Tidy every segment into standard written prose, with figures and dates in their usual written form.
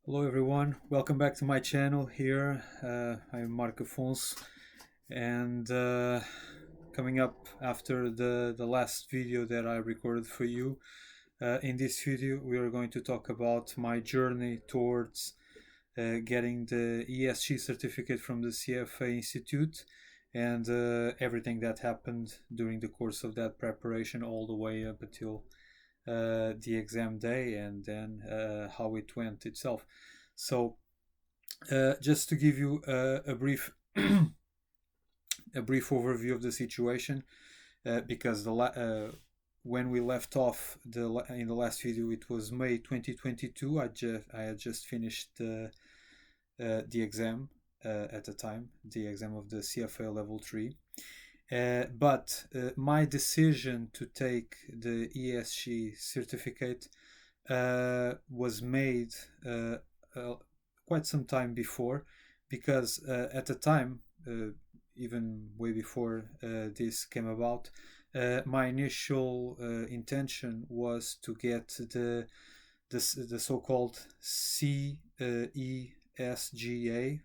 Hello everyone, welcome back to my channel here. I'm Marco Afonso, and coming up after the last video that I recorded for you. In this video we are going to talk about my journey towards getting the ESG certificate from the CFA Institute, and everything that happened during the course of that preparation all the way up until the exam day, and then how it went itself. So just to give you a brief a brief overview of the situation, because when we left off in the last video, it was May 2022. I had just finished the exam at the time, the exam of the CFA Level III. But my decision to take the ESG certificate was made quite some time before, because at the time, even way before this came about, my initial intention was to get the so-called CESGA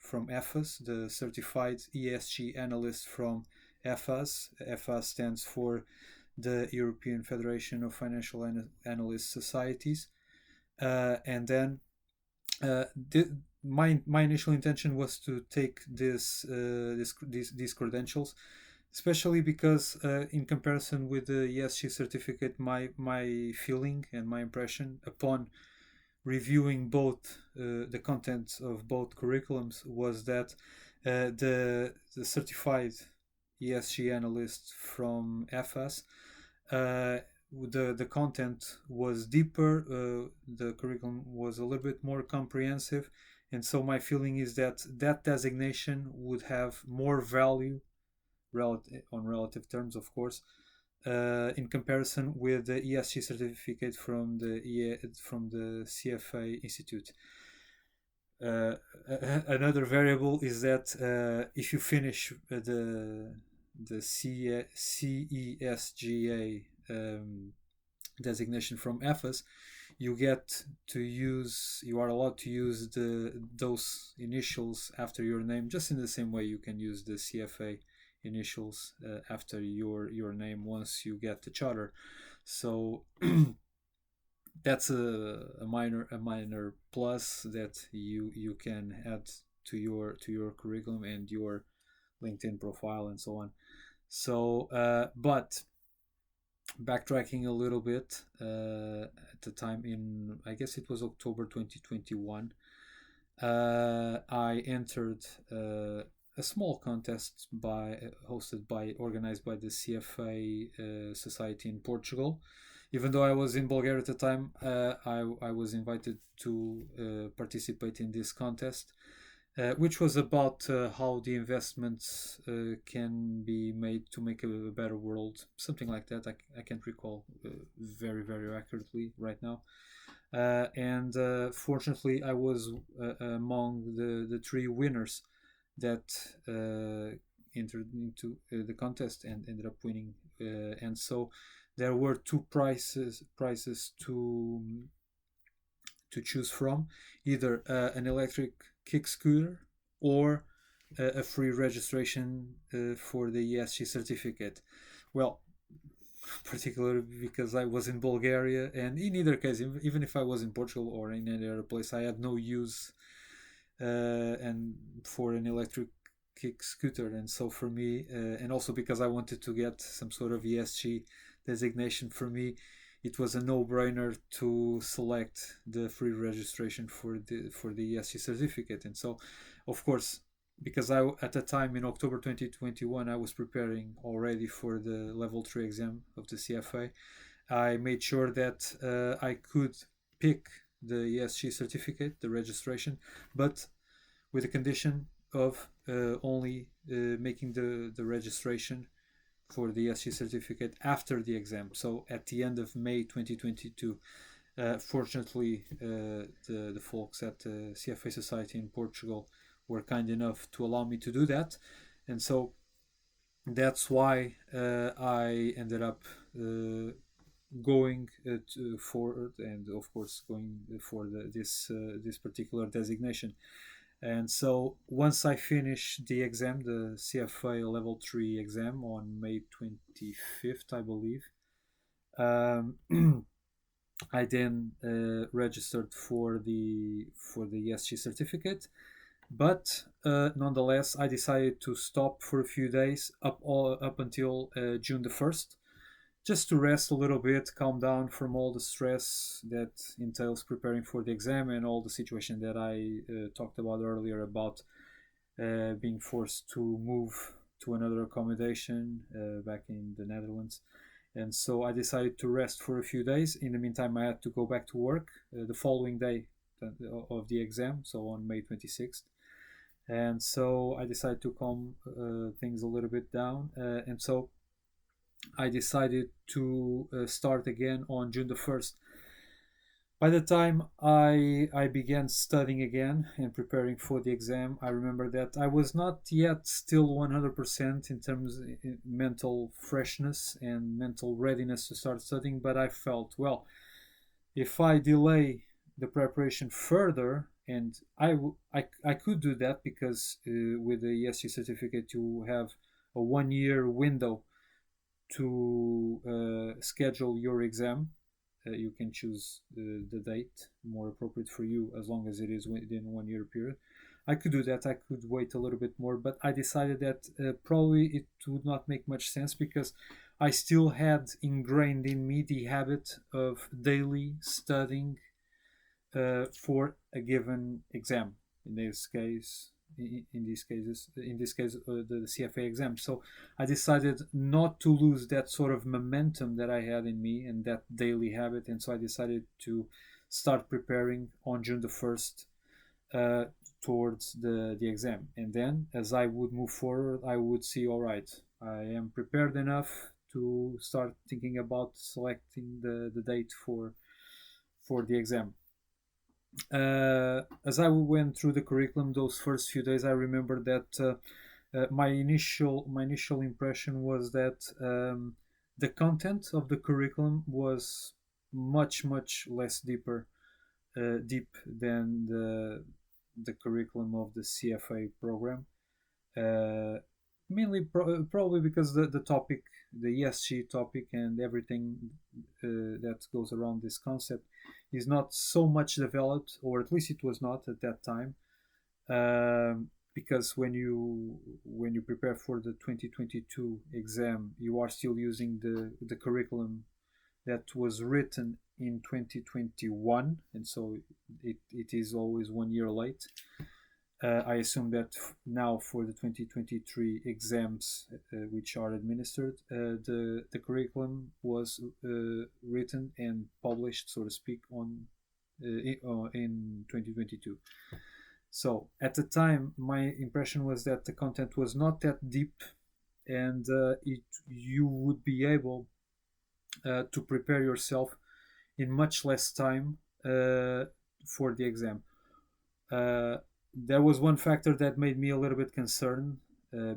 from EFAS, the Certified ESG Analyst from EFAS. EFAS stands for the European Federation of Financial Analyst Societies. And then my initial intention was to take these credentials, especially because in comparison with the ESG certificate, my feeling and my impression upon reviewing both the contents of both curriculums was that the certified ESG analyst from EFAS, the content was deeper, the curriculum was a little bit more comprehensive, and so my feeling is that that designation would have more value, on relative terms, of course, in comparison with the ESG certificate from the CFA Institute. Another variable is that if you finish the CESGA designation from EFAS, you are allowed to use those initials after your name, just in the same way you can use the CFA initials after your name once you get the charter. So that's a minor plus that you can add to your curriculum and your LinkedIn profile and so on. So but backtracking a little bit, at the time, in I guess it was October 2021, I entered a small contest organized by the CFA Society in Portugal. Even though I was in Bulgaria at the time, I was invited to participate in this contest, which was about how the investments can be made to make a better world, something like that. I can't recall very, very accurately right now. And fortunately, I was among the three winners that entered into the contest and ended up winning. And so there were two prizes to choose from, either an electric kick scooter or a free registration for the ESG certificate. Well, particularly because I was in Bulgaria, and in either case, even if I was in Portugal or in any other place, I had no use and for an electric kick scooter. And so for me, and also because I wanted to get some sort of ESG designation, for me it was a no-brainer to select the free registration for the ESG certificate. And so, of course, because I at the time in October 2021 I was preparing already for the level 3 exam of the CFA, I made sure that I could pick the ESG certificate, the registration, but with the condition of only making the registration for the ESG certificate after the exam, so at the end of May 2022. Fortunately, the folks at the CFA Society in Portugal were kind enough to allow me to do that, and so that's why I ended up going forward, and of course going for this particular designation. And so once I finished the exam, the CFA Level 3 exam on May 25th, I believe, um, I then registered for the ESG certificate. But nonetheless, I decided to stop for a few days up until June the 1st, just to rest a little bit, calm down from all the stress that entails preparing for the exam and all the situation that I talked about earlier about being forced to move to another accommodation back in the Netherlands. And so I decided to rest for a few days. In the meantime, I had to go back to work the following day of the exam, so on May 26th. And so I decided to calm things a little bit down. And so I decided to start again on June the 1st. By the time I began studying again and preparing for the exam, I remember that I was not yet still 100% in terms of mental freshness and mental readiness to start studying, but I felt, well, if I delay the preparation further, and I could do that because with the ESG certificate you have a 1 year window to schedule your exam. You can choose the date more appropriate for you as long as it is within 1 year period. I could do that. I could wait a little bit more, but I decided that probably it would not make much sense because I still had ingrained in me the habit of daily studying for a given exam. In this case, in this case, the CFA exam. So I decided not to lose that sort of momentum that I had in me and that daily habit, and so I decided to start preparing on June the 1st uh, towards the exam. And then, as I would move forward, I would see, all right, I am prepared enough to start thinking about selecting the date for the exam. As I went through the curriculum those first few days, I remember that my initial impression was that the content of the curriculum was much less deep than the curriculum of the CFA program. Uh, Mainly probably because the topic, the ESG topic, and everything that goes around this concept is not so much developed, or at least it was not at that time. Because when you prepare for the 2022 exam, you are still using the curriculum that was written in 2021, and so it is always 1 year late. I assume that now for the 2023 exams which are administered, the curriculum was written and published, so to speak, on in 2022. So at the time, my impression was that the content was not that deep, and you would be able to prepare yourself in much less time for the exam. Uh, there was one factor that made me a little bit concerned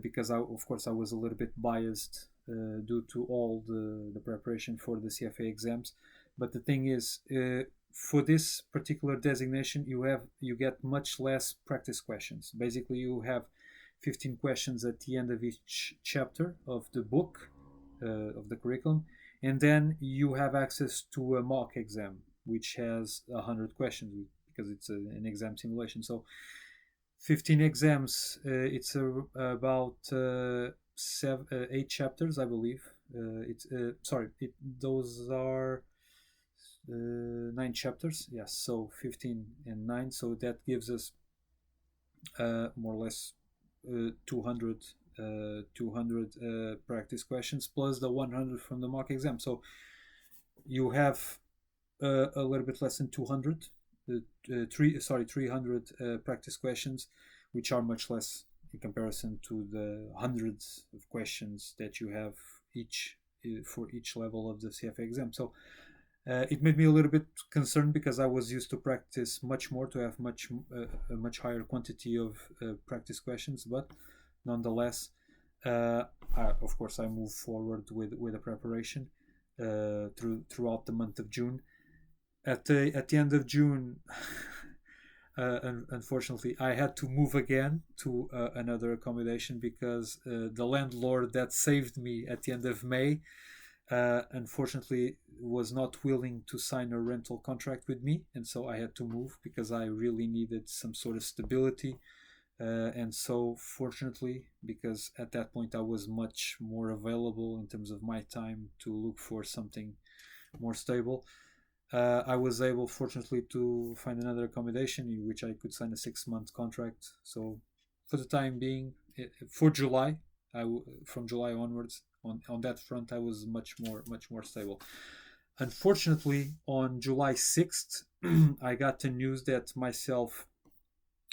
because of course, I was a little bit biased due to all the preparation for the CFA exams. But the thing is, for this particular designation, you get much less practice questions. Basically, you have 15 questions at the end of each chapter of the book of the curriculum, and then you have access to a mock exam which has 100 questions because it's an exam simulation. So 15 exams, it's about 8 chapters, I believe. Those are 9 chapters. Yes, so 15 and 9. So that gives us more or less 200 practice questions plus the 100 from the mock exam. So you have a little bit less than 200 300 practice questions, which are much less in comparison to the hundreds of questions that you have each for each level of the CFA exam. So it made me a little bit concerned because I was used to practice much more, to have a much higher quantity of practice questions, but nonetheless, of course, I moved forward with the preparation. throughout the month of June. At the end of June, unfortunately, I had to move again to another accommodation because the landlord that saved me at the end of May, unfortunately, was not willing to sign a rental contract with me, and so I had to move because I really needed some sort of stability. And so, fortunately, because at that point I was much more available in terms of my time to look for something more stable, I was able, fortunately, to find another accommodation in which I could sign a 6 month contract. So, for the time being, for July, from July onwards, on that front, I was much more stable. Unfortunately, on July 6th, I got the news that myself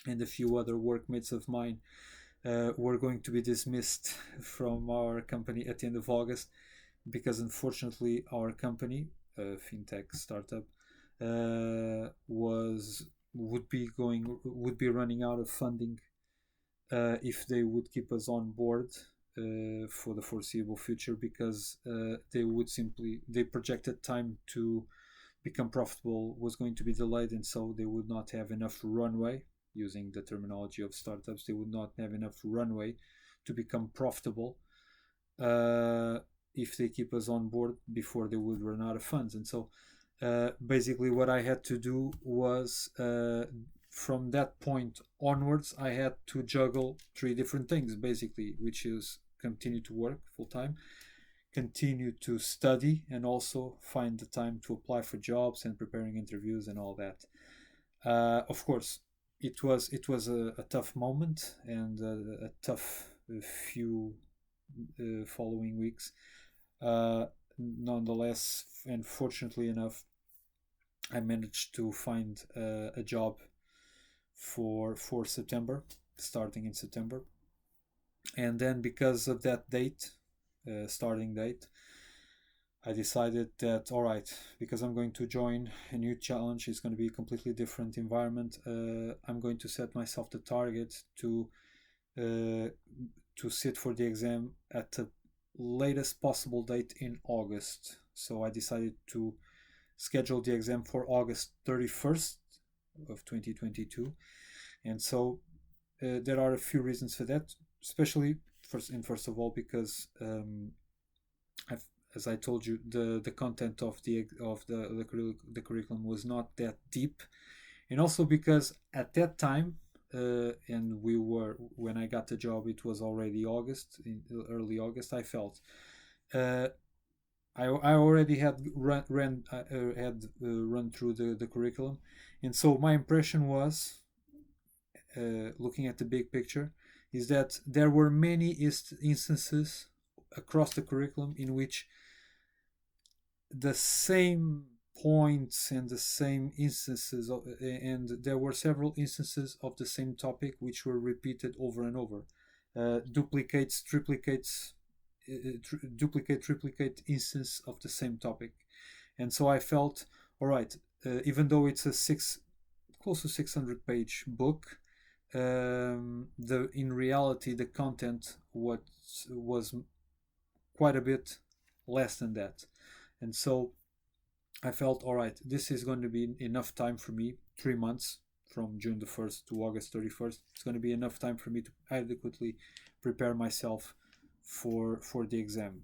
and a few other workmates of mine were going to be dismissed from our company at the end of August because unfortunately our company, fintech startup, was would be running out of funding if they would keep us on board for the foreseeable future, because they projected time to become profitable was going to be delayed, and so they would not have enough runway. Using the terminology of startups, they would not have enough runway to become profitable uh, if they keep us on board before they would run out of funds. And so basically what I had to do was, from that point onwards, I had to juggle three different things, basically, which is continue to work full time, continue to study, and also find the time to apply for jobs and preparing interviews and all that. Of course, it was a tough moment and a tough few following weeks. Nonetheless, and fortunately enough, I managed to find a job for September, starting in September. And then, because of that date, starting date, I decided that, all right, because I'm going to join a new challenge, it's going to be a completely different environment. I'm going to set myself the target uh, to sit for the exam at the latest possible date in August. So I decided to schedule the exam for August 31st of 2022. And so there are a few reasons for that, especially first of all, because I've, as I told you, the content of the curriculum was not that deep, and also because at that time, and we were when I got the job, it was already August, in early August. I felt uh, I already had run through the curriculum, and so my impression was, looking at the big picture, is that there were many instances across the curriculum in which the same points and the same instances and there were several instances of the same topic which were repeated over and over. Duplicates, triplicates, triplicate instance of the same topic. And so I felt, all right, even though it's a close to 600-page book, the in reality the content was quite a bit less than that. And so I felt, all right, this is going to be enough time for me, 3 months from June the 1st to August 31st. It's going to be enough time for me to adequately prepare myself for the exam.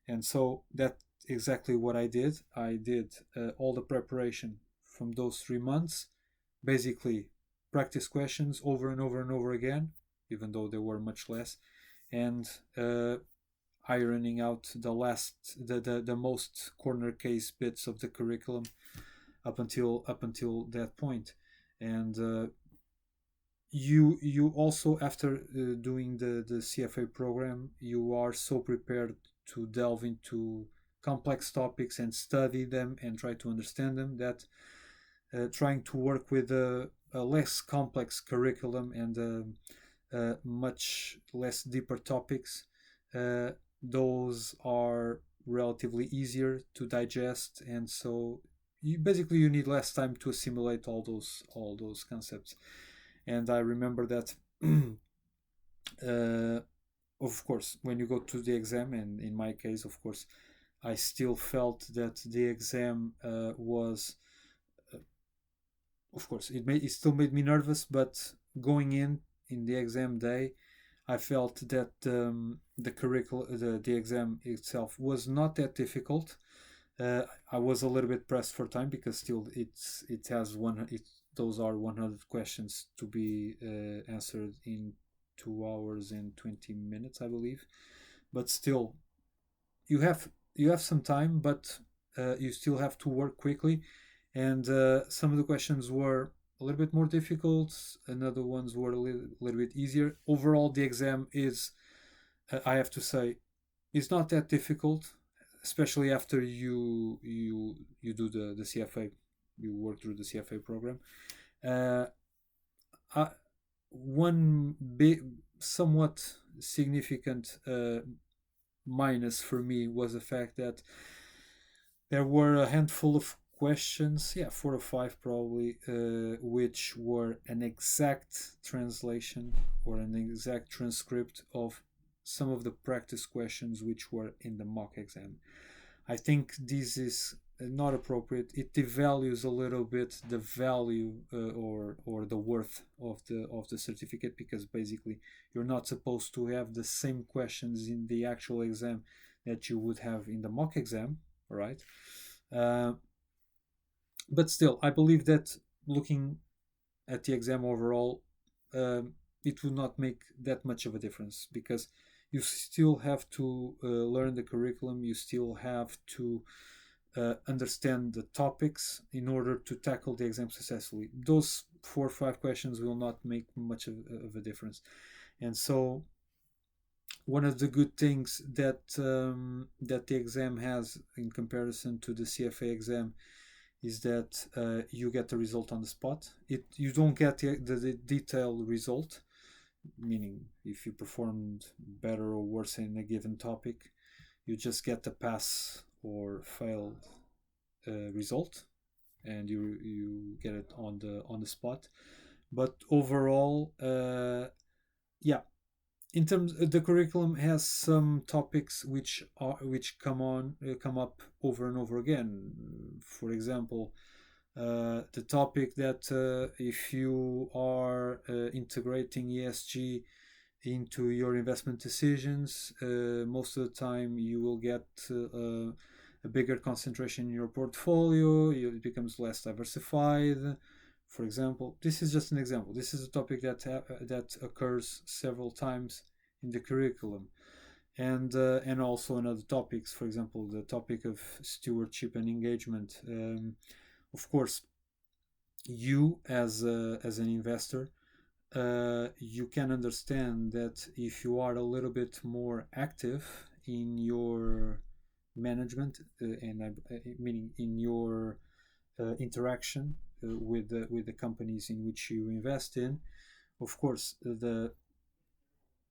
And so that's exactly what I did. I did all the preparation from those 3 months, basically practice questions over and over and over again, even though there were much less, and ironing out the most corner case bits of the curriculum up until that point. And you also, after doing the CFA program, you are so prepared to delve into complex topics and study them and try to understand them, that trying to work with a less complex curriculum and much less deeper topics, uh, those are relatively easier to digest, and so you need less time to assimilate all those concepts. And I remember that uh, of course, when you go to the exam, and in my case, of course, I still felt that the exam was, of course, it still made me nervous, but going in the exam day, I felt that the exam itself was not that difficult. I was a little bit pressed for time because still it has those are 100 questions to be answered in 2 hours and 20 minutes, I believe. But still, you have you have some time, but you still have to work quickly. And some of the questions were a little bit more difficult, and other ones were little bit easier. Overall, the exam is, I have to say, is not that difficult, especially after you do the CFA, you work through the CFA program. Uh, I, one big, somewhat significant minus for me was the fact that there were a handful of questions, yeah, 4 or 5 probably, which were an exact translation or an exact transcript of some of the practice questions which were in the mock exam. I think this is not appropriate. It devalues a little bit the value or the worth of the certificate, because basically you're not supposed to have the same questions in the actual exam that you would have in the mock exam, right? Uh, but still, I believe that looking at the exam overall, it would not make that much of a difference, because you still have to learn the curriculum. You still have to understand the topics in order to tackle the exam successfully. Those 4 or 5 questions will not make much of a difference. And so one of the good things that the exam has in comparison to the CFA exam is that you get the result on the spot. You don't get the detailed result, meaning if you performed better or worse in a given topic. You just get the pass or failed result, and you get it on the spot. But overall, yeah, in terms the curriculum has some topics which come up over and over again. For example, the topic that if you are integrating ESG into your investment decisions, most of the time you will get a bigger concentration in your portfolio. It becomes less diversified. For example, this is just an example. This is a topic that occurs several times in the curriculum, and also in other topics. For example, the topic of stewardship and engagement. Of course, you as an investor, you can understand that if you are a little bit more active in your management, meaning in your interaction with the companies in which you invest in, of course, the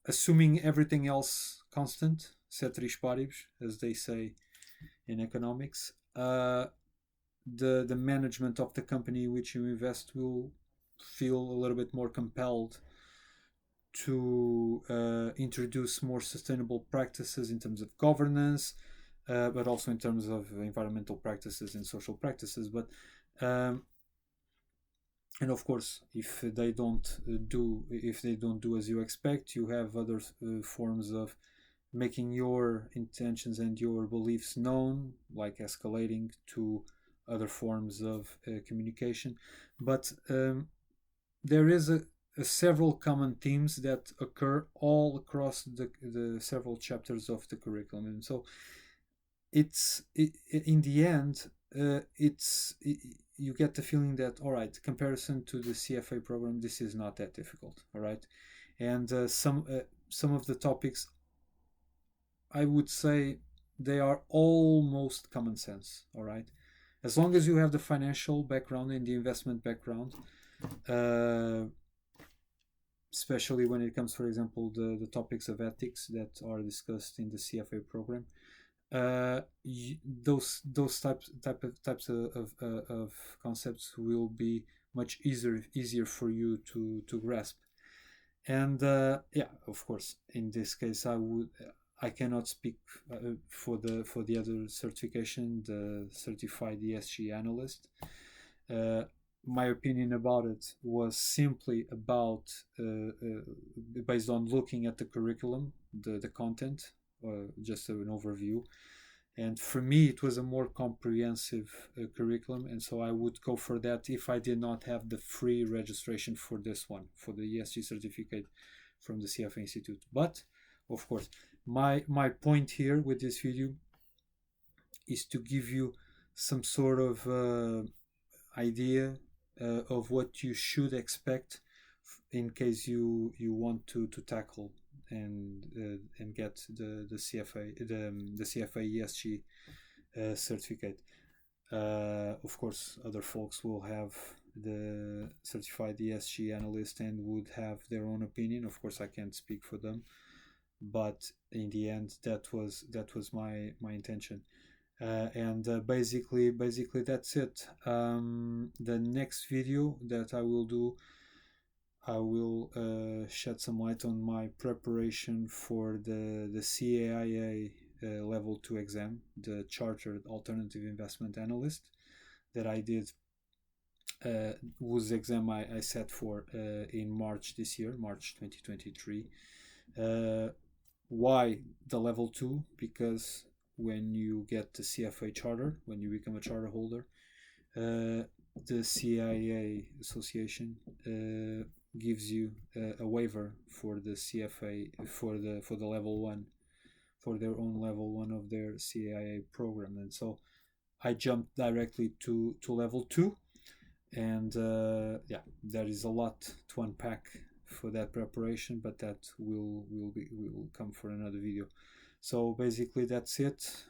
assuming everything else constant, ceteris paribus, as they say in economics, the management of the company in which you invest will feel a little bit more compelled to introduce more sustainable practices in terms of governance, but also in terms of environmental practices and social practices. But and of course, if they don't do as you expect, you have other forms of making your intentions and your beliefs known, like escalating to other forms of communication. But there is several common themes that occur all across the several chapters of the curriculum, and so in the end, you get the feeling that, all right, comparison to the CFA program, this is not that difficult, all right, and some of the topics, I would say, they are almost common sense, all right, as long as you have the financial background and the investment background, uh, especially when it comes, for example, the topics of ethics that are discussed in the CFA program. Those types of concepts will be much easier for you to grasp. And yeah, of course, in this case, I cannot speak for the other certification, the certified ESG analyst. Uh, my opinion about it was simply about based on looking at the curriculum, the content, just an overview. And for me, it was a more comprehensive curriculum, and so I would go for that if I did not have the free registration for this one, for the ESG certificate from the CFA Institute. But of course, my point here with this video is to give you some sort of idea of what you should expect in case you want to tackle and get the CFA the CFA ESG certificate. Of course, other folks will have the certified ESG analyst and would have their own opinion. Of course, I can't speak for them, but in the end, that was my intention. And basically that's it. The next video that I will do, I will shed some light on my preparation for the CAIA level 2 exam, the Chartered Alternative Investment Analyst that I did, whose exam I set for in March this year, March 2023. Why the level 2? Because when you get the CFA charter, when you become a charter holder, the CIA Association gives you a waiver for the CFA for the level 1, for their own level 1 of their CIA program. And so I jumped directly to level 2, and yeah, there is a lot to unpack for that preparation, but that will come for another video. So basically that's it.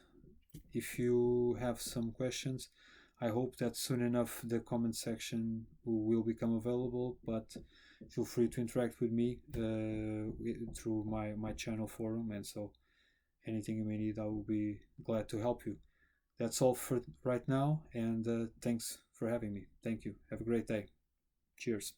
If you have some questions, I hope that soon enough the comment section will become available, but feel free to interact with me through my channel forum, and so anything you may need, I will be glad to help you. That's all for right now, and thanks for having me. Thank you. Have a great day. Cheers.